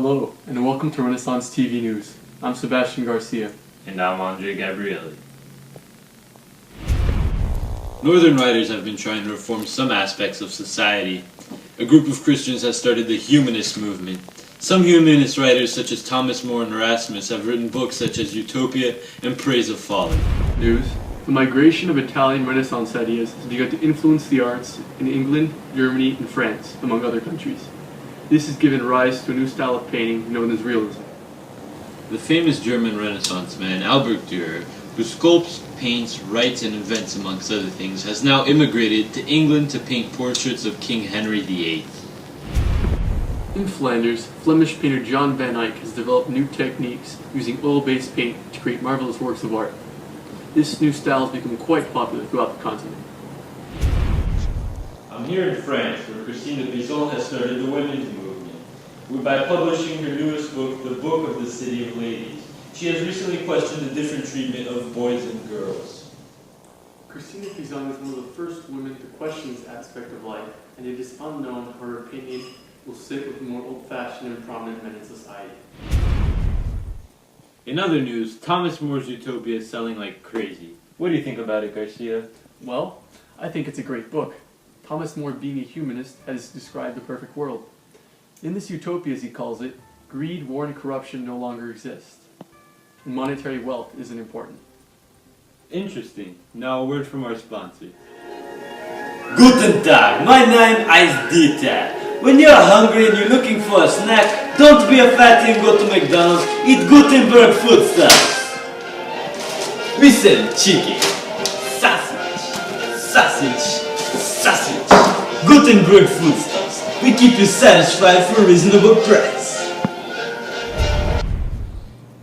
Hello, and welcome to Renaissance TV News. I'm Sebastian Garcia. And I'm Andre Gabrielli. Northern writers have been trying to reform some aspects of society. A group of Christians has started the humanist movement. Some humanist writers such as Thomas More and Erasmus have written books such as Utopia and Praise of Folly. News. The migration of Italian Renaissance ideas has begun to influence the arts in England, Germany, and France, among other countries. This has given rise to a new style of painting known as realism. The famous German Renaissance man Albert Dürer, who sculpts, paints, writes, and invents, amongst other things, has now immigrated to England to paint portraits of King Henry VIII. In Flanders, Flemish painter John van Eyck has developed new techniques using oil-based paint to create marvelous works of art. This new style has become quite popular throughout the continent. I'm here in France, where Christine Pizon has started the women's movement. By publishing her newest book, The Book of the City of Ladies, she has recently questioned the different treatment of boys and girls. Christine Pizon is one of the first women to question this aspect of life, and it is unknown if her opinion will sit with the more old-fashioned and prominent men in society. In other news, Thomas More's Utopia is selling like crazy. What do you think about it, Garcia? Well, I think it's a great book. Thomas More, being a humanist, has described the perfect world. In this utopia, as he calls it, greed, war, and corruption no longer exist. And monetary wealth isn't important. Interesting. Now a word from our sponsor. Guten Tag, my name is Dieter. When you're hungry and you're looking for a snack, don't be a fatty and go to McDonald's, eat Gutenberg foodstuffs. We sell chicken, sausage, Gutenberg foodstuffs. We keep you satisfied for a reasonable price.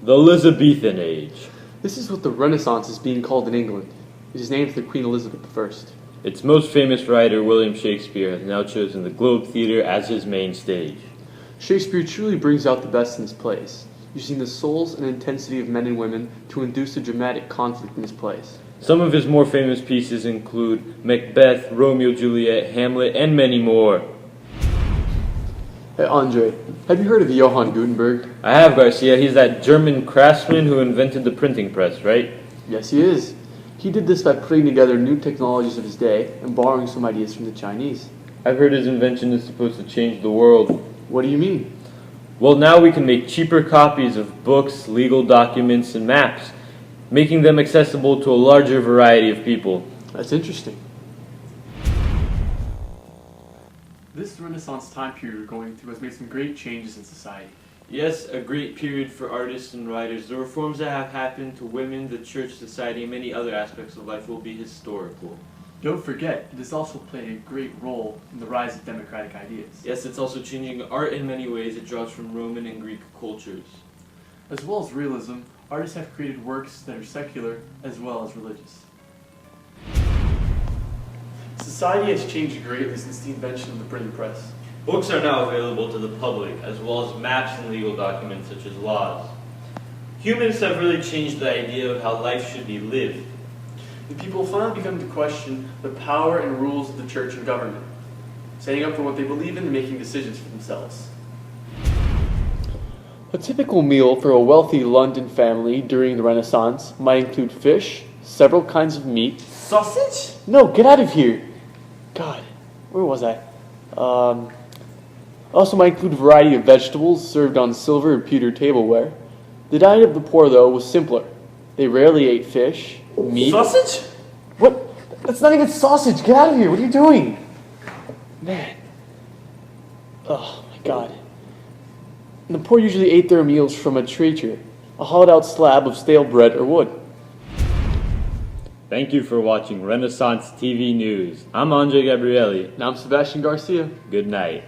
The Elizabethan Age. This is what the Renaissance is being called in England. It is named for Queen Elizabeth I. Its most famous writer, William Shakespeare, has now chosen the Globe Theatre as his main stage. Shakespeare truly brings out the best in his plays, using the souls and intensity of men and women to induce a dramatic conflict in his plays. Some of his more famous pieces include Macbeth, Romeo and Juliet, Hamlet, and many more. Hey Andre, have you heard of Johann Gutenberg? I have, Garcia. He's that German craftsman who invented the printing press, right? Yes, he is. He did this by putting together new technologies of his day and borrowing some ideas from the Chinese. I've heard his invention is supposed to change the world. What do you mean? Well, now we can make cheaper copies of books, legal documents, and maps, making them accessible to a larger variety of people. That's interesting. This Renaissance time period we're going through has made some great changes in society. Yes, a great period for artists and writers. The reforms that have happened to women, the church, society, and many other aspects of life will be historical. Don't forget, it has also played a great role in the rise of democratic ideas. Yes, it's also changing art in many ways. It draws from Roman and Greek cultures. As well as realism, artists have created works that are secular as well as religious. Society has changed greatly since the invention of the printing press. Books are now available to the public, as well as maps and legal documents such as laws. Humans have really changed the idea of how life should be lived. And people have finally begun to question the power and rules of the church and government, standing up for what they believe in and making decisions for themselves. A typical meal for a wealthy London family during the Renaissance might include fish, several kinds of meat. Sausage? No, get out of here! God, where was I? Also might include a variety of vegetables served on silver and pewter tableware. The diet of the poor, though, was simpler. They rarely ate fish, meat... Sausage? What? That's not even sausage! Get out of here! What are you doing? Man. Oh, my God. And the poor usually ate their meals from a traitor, a hollowed-out slab of stale bread or wood. Thank you for watching Renaissance TV News. I'm Andre Gabrielli. And I'm Sebastian Garcia. Good night.